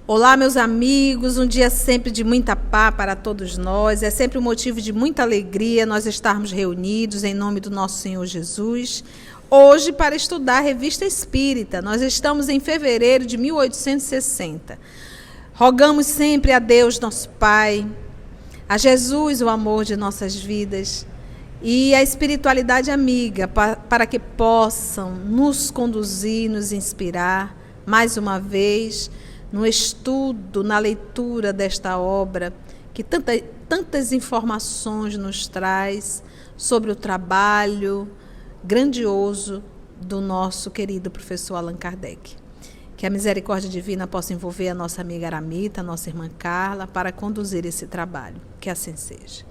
Olá, meus amigos, um dia sempre de muita paz para todos nós, é sempre um motivo de muita alegria nós estarmos reunidos em nome do nosso Senhor Jesus, hoje para estudar a Revista Espírita. Nós estamos em fevereiro de 1860. Rogamos sempre a Deus, nosso Pai, a Jesus, o amor de nossas vidas, e a espiritualidade amiga, para que possam nos conduzir, nos inspirar, mais uma vez, no estudo, na leitura desta obra, que tantas informações nos traz sobre o trabalho grandioso do nosso querido professor Allan Kardec. Que a misericórdia divina possa envolver a nossa amiga Aramita, a nossa irmã Carla, para conduzir esse trabalho. Que assim seja.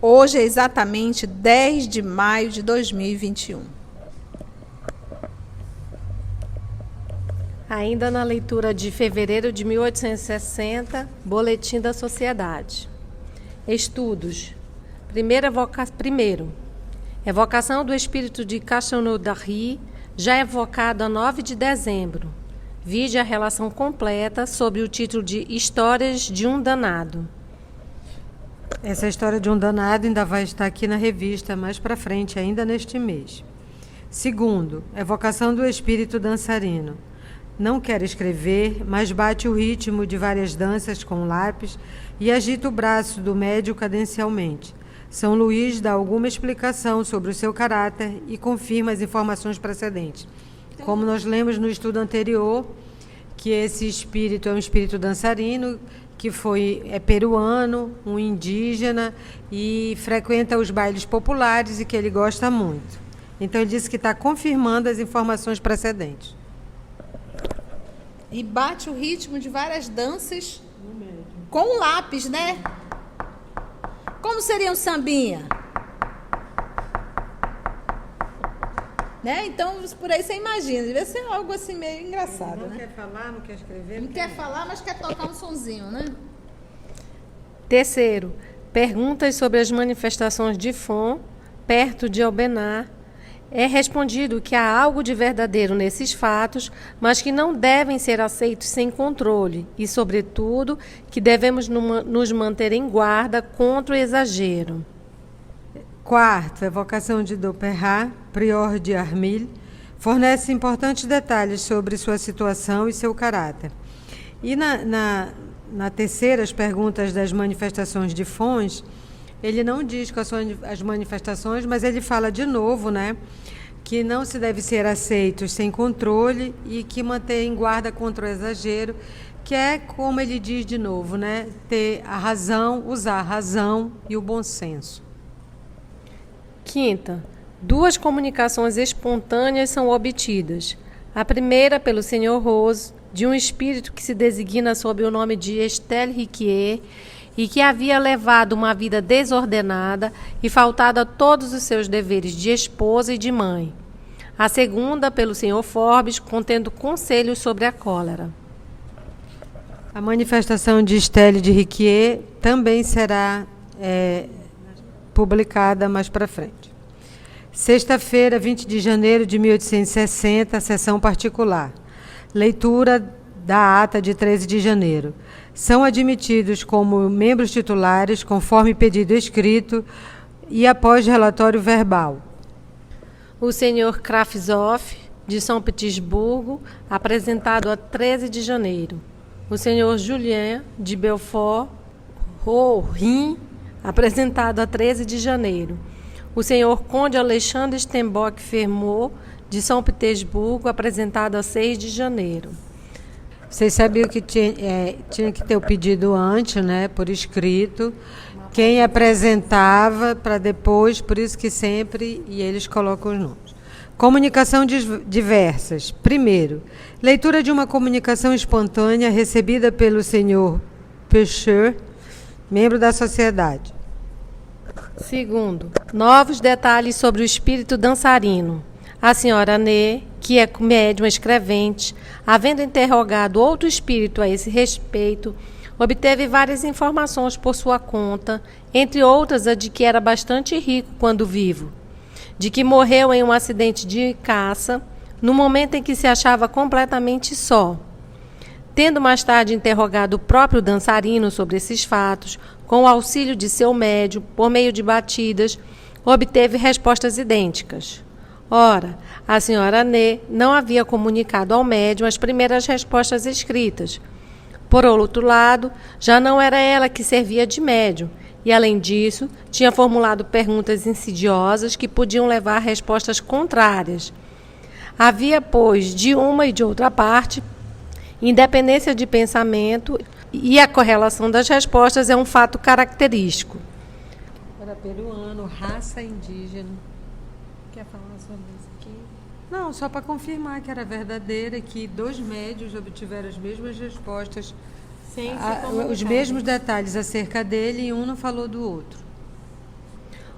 Hoje é exatamente 10 de maio de 2021. Ainda na leitura de fevereiro de 1860, Boletim da Sociedade. Estudos. Primeiro, evocação do espírito de Castelnaudary, já evocado a 9 de dezembro. Vide a relação completa sob o título de Histórias de um Danado. Essa história de um danado ainda vai estar aqui na revista mais para frente, ainda neste mês. Segundo, evocação do espírito dançarino. Não quer escrever, mas bate o ritmo de várias danças com lápis e agita o braço do médio cadencialmente. São Luís dá alguma explicação sobre o seu caráter e confirma as informações precedentes. Como nós lemos no estudo anterior, que esse espírito é um espírito dançarino, que é peruano, um indígena, e frequenta os bailes populares e que ele gosta muito. Então ele disse que está confirmando as informações precedentes. E bate o ritmo de várias danças com lápis, né? Como seria um sambinha? Né? Então, por aí você imagina, deve ser algo assim meio engraçado, não, né? Não quer falar, não quer escrever. Não quer falar, mas quer tocar um sonzinho, né? Terceiro, perguntas sobre as manifestações de Fon, perto de Aubenas. É respondido que há algo de verdadeiro nesses fatos, mas que não devem ser aceitos sem controle e, sobretudo, que devemos nos manter em guarda contra o exagero. Quarto, evocação de Dauperrat, prior de Armilh, fornece importantes detalhes sobre sua situação e seu caráter. E na terceira, as perguntas das manifestações de Fons, ele não diz quais são as manifestações, mas ele fala de novo, né, que não se deve ser aceitos sem controle e que manter em guarda contra o exagero, que é, como ele diz de novo, né, ter a razão, usar a razão e o bom senso. Quinta, 2 comunicações espontâneas são obtidas. A primeira pelo Sr. Rose, de um espírito que se designa sob o nome de Estelle Riquier, e que havia levado uma vida desordenada e faltado a todos os seus deveres de esposa e de mãe. A segunda, pelo Sr. Forbes, contendo conselhos sobre a cólera. A manifestação de Estelle de Riquier também será publicada mais para frente. Sexta-feira, 20 de janeiro de 1860, sessão particular. Leitura da ata de 13 de janeiro. São admitidos como membros titulares, conforme pedido escrito e após relatório verbal. O senhor Kravtsov, de São Petersburgo, apresentado a 13 de janeiro. O senhor Julien, de Belfort, Rohin, apresentado a 13 de janeiro. O senhor Conde Alexandre Stenbock Fermot, de São Petersburgo, apresentado a 6 de janeiro. Vocês sabiam que tinha que ter o pedido antes, né, por escrito, quem apresentava para depois, por isso que sempre, e eles colocam os nomes. Comunicação diversas. Primeiro, leitura de uma comunicação espontânea recebida pelo senhor Pecheur, membro da sociedade. Segundo, novos detalhes sobre o espírito dançarino. A senhora Ney, que é médium escrevente, havendo interrogado outro espírito a esse respeito, obteve várias informações por sua conta, entre outras a de que era bastante rico quando vivo, de que morreu em um acidente de caça, no momento em que se achava completamente só. Tendo mais tarde interrogado o próprio dançarino sobre esses fatos, com o auxílio de seu médium, por meio de batidas, obteve respostas idênticas. Ora, a senhora Nê não havia comunicado ao médium as primeiras respostas escritas. Por outro lado, já não era ela que servia de médium, e, além disso, tinha formulado perguntas insidiosas que podiam levar a respostas contrárias. Havia, pois, de uma e de outra parte, independência de pensamento, e a correlação das respostas é um fato característico. Era peruano, raça indígena. Quer falar sobre isso aqui? Não, só para confirmar que era verdadeira, que 2 médios obtiveram as mesmas respostas, os mesmos detalhes acerca dele, e um não falou do outro.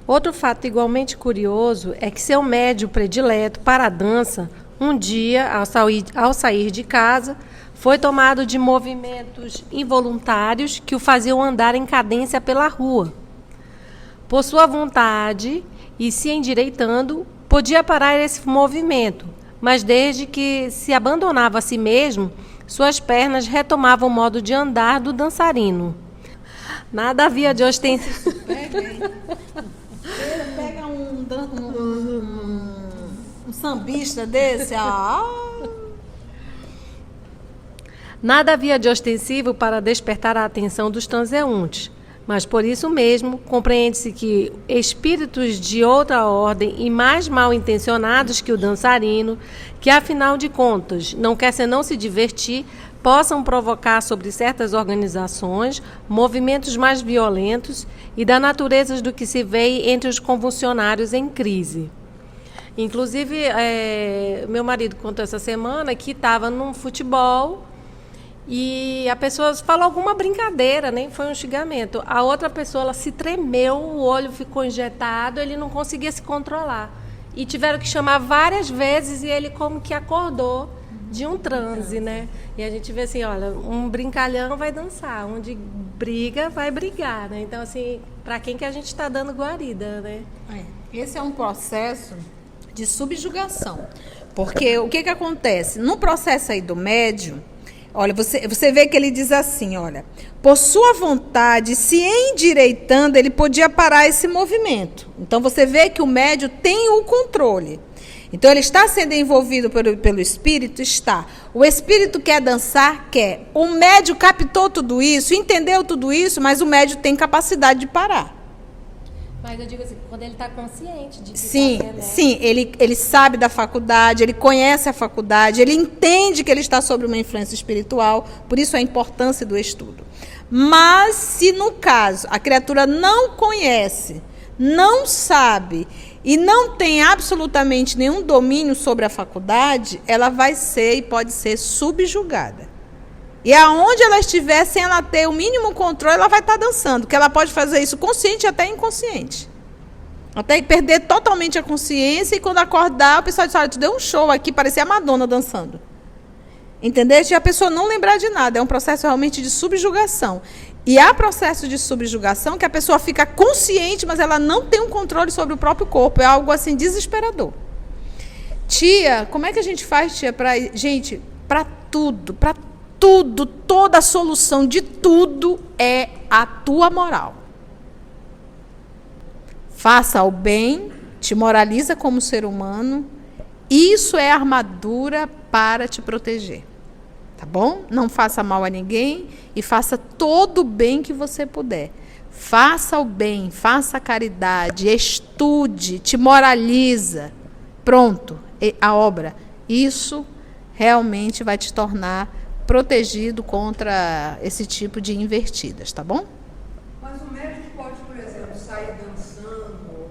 Outro fato igualmente curioso é que seu médium predileto para a dança, um dia, ao sair de casa, foi tomado de movimentos involuntários que o faziam andar em cadência pela rua. Por sua vontade, e se endireitando, podia parar esse movimento, mas desde que se abandonava a si mesmo, suas pernas retomavam o modo de andar do dançarino. Nada havia de ostensivo. Pega um sambista desse, Nada havia de ostensivo para despertar a atenção dos transeuntes, mas por isso mesmo compreende-se que espíritos de outra ordem e mais mal intencionados que o dançarino, que afinal de contas não quer senão se divertir, possam provocar sobre certas organizações movimentos mais violentos e da natureza do que se vê entre os convulsionários em crise. Inclusive, meu marido contou essa semana que estava num futebol e a pessoa falou alguma brincadeira, nem foi um xingamento. A outra pessoa, ela se tremeu, o olho ficou injetado, ele não conseguia se controlar. E tiveram que chamar várias vezes e ele como que acordou de um transe, né? E a gente vê assim, olha, um brincalhão vai dançar, onde briga, vai brigar, né? Então, assim, para quem que a gente está dando guarida, né? Esse é um processo de subjugação. Porque o que acontece? No processo aí do médium, olha, você vê que ele diz assim, olha, por sua vontade, se endireitando, ele podia parar esse movimento. Então, você vê que o médium tem o controle. Então, ele está sendo envolvido pelo espírito? Está. O espírito quer dançar? Quer. O médium captou tudo isso, entendeu tudo isso, mas o médium tem capacidade de parar. Mas eu digo assim, quando ele está consciente de que Sim, ele sabe da faculdade, ele conhece a faculdade, ele entende que ele está sob uma influência espiritual, por isso a importância do estudo. Mas se no caso a criatura não conhece, não sabe e não tem absolutamente nenhum domínio sobre a faculdade, ela vai ser e pode ser subjugada. E aonde ela estiver, sem ela ter o mínimo controle, ela vai estar dançando. Porque ela pode fazer isso consciente e até inconsciente. Até perder totalmente a consciência e quando acordar, o pessoal diz, olha, tu deu um show aqui, parecia a Madonna dançando. Entendeu? E a pessoa não lembrar de nada. É um processo realmente de subjugação. E há processo de subjugação que a pessoa fica consciente, mas ela não tem um controle sobre o próprio corpo. É algo assim desesperador. Tia, como é que a gente faz, tia? Gente, para tudo, toda a solução de tudo é a tua moral. Faça o bem, te moraliza como ser humano. Isso é armadura para te proteger. Tá bom? Não faça mal a ninguém e faça todo o bem que você puder. Faça o bem, faça a caridade, estude, te moraliza. Pronto, a obra. Isso realmente vai te tornar protegido contra esse tipo de invertidas, tá bom? Mas o médico pode, por exemplo, sair dançando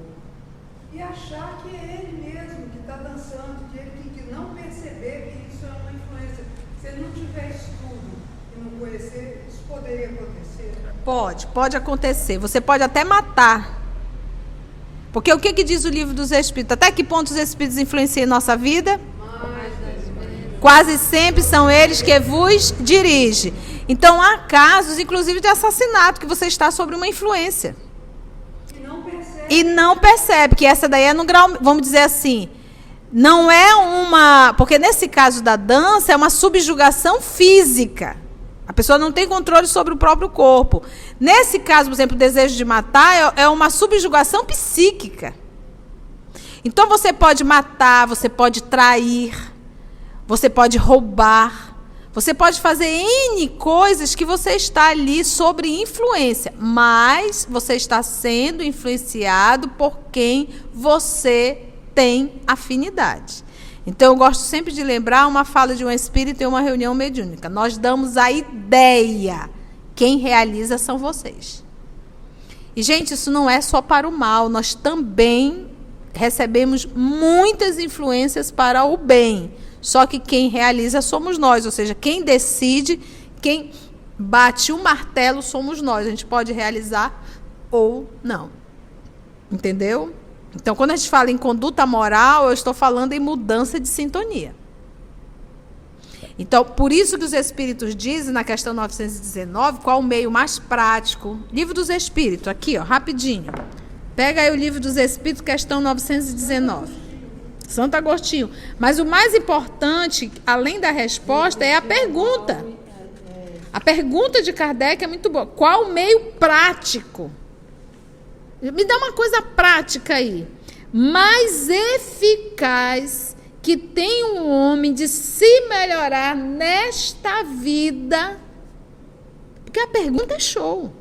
e achar que é ele mesmo que está dançando, que ele não perceber que isso é uma influência. Se ele não tiver estudo e não conhecer, isso poderia acontecer? Pode acontecer. Você pode até matar. Porque o que diz o livro dos Espíritos? Até que ponto os Espíritos influenciam em nossa vida? Quase sempre são eles que vos dirigem. Então, há casos, inclusive, de assassinato, que você está sob uma influência. E não percebe que essa daí é no grau, vamos dizer assim, Não é uma... Porque nesse caso da dança é uma subjugação física. A pessoa não tem controle sobre o próprio corpo. Nesse caso, por exemplo, o desejo de matar é uma subjugação psíquica. Então você pode matar, você pode trair, você pode roubar, você pode fazer N coisas que você está ali sobre influência, mas você está sendo influenciado por quem você tem afinidade. Então, eu gosto sempre de lembrar uma fala de um espírito em uma reunião mediúnica. Nós damos a ideia. Quem realiza são vocês. E, gente, isso não é só para o mal. Nós também recebemos muitas influências para o bem. Só que quem realiza somos nós. Ou seja, quem decide, quem bate o martelo somos nós. A gente pode realizar ou não. Entendeu? Então, quando a gente fala em conduta moral, eu estou falando em mudança de sintonia. Então, por isso que os Espíritos dizem, na questão 919, qual o meio mais prático. Livro dos Espíritos, aqui, ó, rapidinho. Pega aí o Livro dos Espíritos, questão 919. Santo Agostinho. Mas o mais importante, além da resposta, é a pergunta. A pergunta de Kardec é muito boa. Qual o meio prático? Me dá uma coisa prática aí. Mais eficaz que tem um homem de se melhorar nesta vida. Porque a pergunta é show.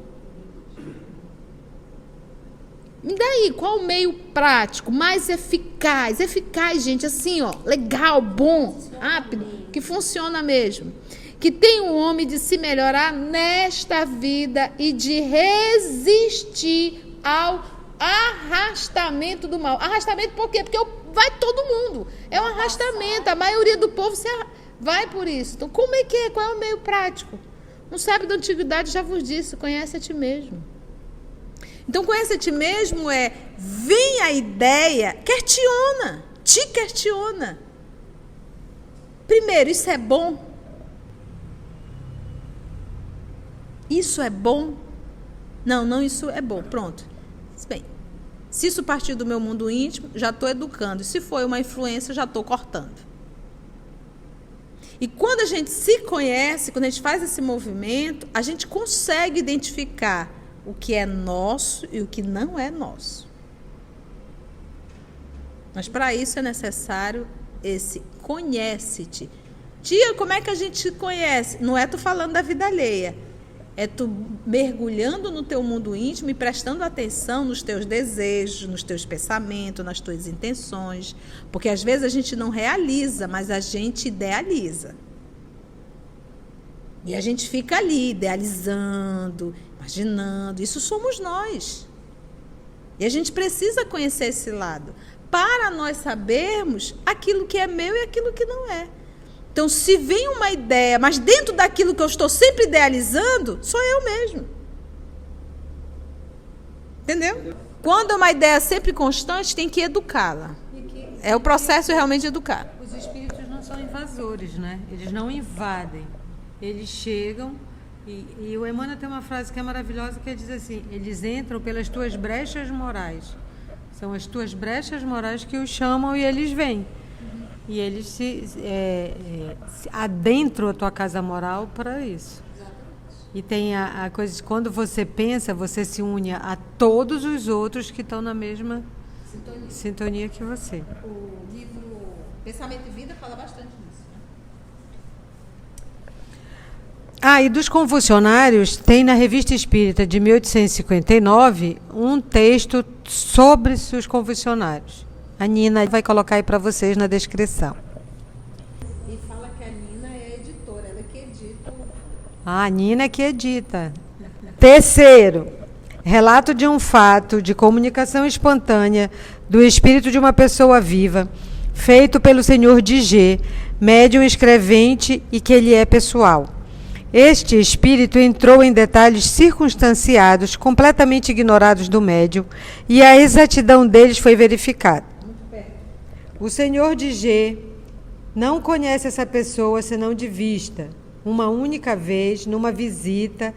Me dá aí, qual o meio prático, mais eficaz? Eficaz, gente, assim, ó, legal, bom, rápido, que funciona mesmo. Que tem um homem de se melhorar nesta vida e de resistir ao arrastamento do mal. Arrastamento por quê? Porque vai todo mundo. É um arrastamento. A maioria do povo vai por isso. Então, como é que é? Qual é o meio prático? Um sábio da antiguidade já vos disse, conhece a ti mesmo. Então, conhece a ti mesmo vem a ideia, te questiona. Primeiro, isso é bom? Isso é bom? Não, isso é bom. Pronto. Bem, se isso partir do meu mundo íntimo, já estou educando. Se for uma influência, já estou cortando. E quando a gente se conhece, quando a gente faz esse movimento, a gente consegue identificar o que é nosso e o que não é nosso. Mas para isso é necessário esse conhece-te. Tia, como é que a gente se conhece? Não é tu falando da vida alheia. É tu mergulhando no teu mundo íntimo e prestando atenção nos teus desejos, nos teus pensamentos, nas tuas intenções. Porque às vezes a gente não realiza, mas a gente idealiza. E a gente fica ali, idealizando, imaginando. Isso somos nós. E a gente precisa conhecer esse lado, para nós sabermos aquilo que é meu e aquilo que não é. Então, se vem uma ideia, mas dentro daquilo que eu estou sempre idealizando, sou eu mesmo. Entendeu? Quando é uma ideia sempre constante, tem que educá-la. É o processo realmente de educar. Os espíritos não são invasores, né? Eles não invadem. Eles chegam e o Emmanuel tem uma frase que é maravilhosa, que ele diz assim: eles entram pelas tuas brechas morais. São as tuas brechas morais que os chamam e eles vêm. E eles se adentram a tua casa moral para isso. E tem a coisa de quando você pensa, você se une a todos os outros que estão na mesma sintonia que você. O livro Pensamento e Vida fala bastante disso. E dos convulsionários, tem na Revista Espírita de 1859 um texto sobre os convulsionários. A Nina vai colocar aí para vocês na descrição. E fala que a Nina é editora, ela que edita. A Nina é que edita. Terceiro, relato de um fato de comunicação espontânea do espírito de uma pessoa viva, feito pelo senhor Digê, médium escrevente e que ele é pessoal. Este espírito entrou em detalhes circunstanciados, completamente ignorados do médium, e a exatidão deles foi verificada. O senhor Digê não conhece essa pessoa senão de vista, uma única vez, numa visita,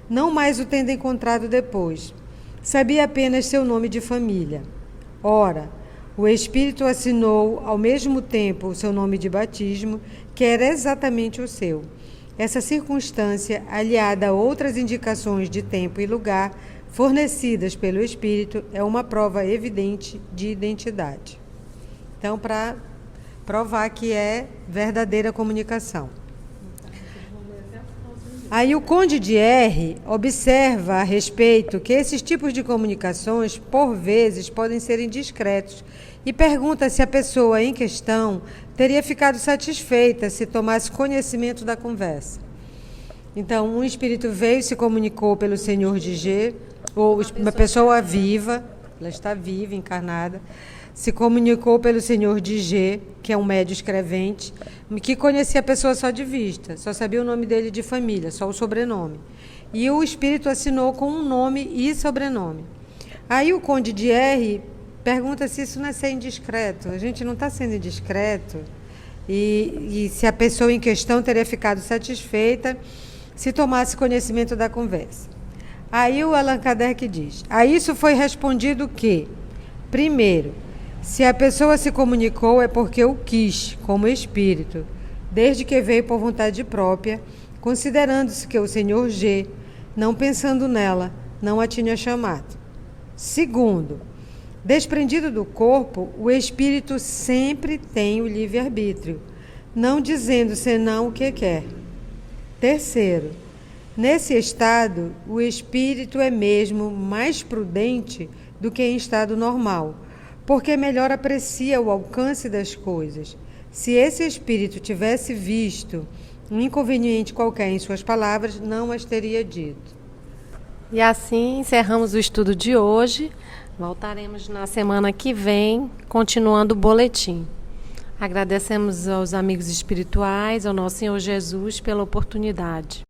não mais o tendo encontrado depois. Sabia apenas seu nome de família. Ora, O Espírito assinou ao mesmo tempo o seu nome de batismo, que era exatamente o seu. Essa circunstância, aliada a outras indicações de tempo e lugar fornecidas pelo Espírito, é uma prova evidente de identidade. Então, para provar que é verdadeira comunicação. Aí o Conde de R observa a respeito que esses tipos de comunicações, por vezes, podem ser indiscretos e pergunta se a pessoa em questão teria ficado satisfeita se tomasse conhecimento da conversa. Então, um espírito veio e se comunicou pelo senhor de G, ou uma pessoa viva, ela está viva, encarnada, se comunicou pelo senhor de G, que é um médio escrevente, que conhecia a pessoa só de vista, só sabia o nome dele de família, só o sobrenome. E o espírito assinou com um nome e sobrenome. Aí o Conde de R pergunta se isso não é ser indiscreto. A gente não está sendo indiscreto. E se a pessoa em questão teria ficado satisfeita se tomasse conhecimento da conversa. Aí o Allan Kardec diz: a isso foi respondido que, primeiro, se a pessoa se comunicou é porque o quis, como espírito, desde que veio por vontade própria, considerando-se que o senhor G, não pensando nela, não a tinha chamado. Segundo, desprendido do corpo, o espírito sempre tem o livre-arbítrio, não dizendo senão o que quer. Terceiro, nesse estado, o espírito é mesmo mais prudente do que em estado normal, porque melhor aprecia o alcance das coisas. Se esse espírito tivesse visto um inconveniente qualquer em suas palavras, não as teria dito. E assim encerramos o estudo de hoje. Voltaremos na semana que vem, continuando o boletim. Agradecemos aos amigos espirituais, ao nosso Senhor Jesus, pela oportunidade.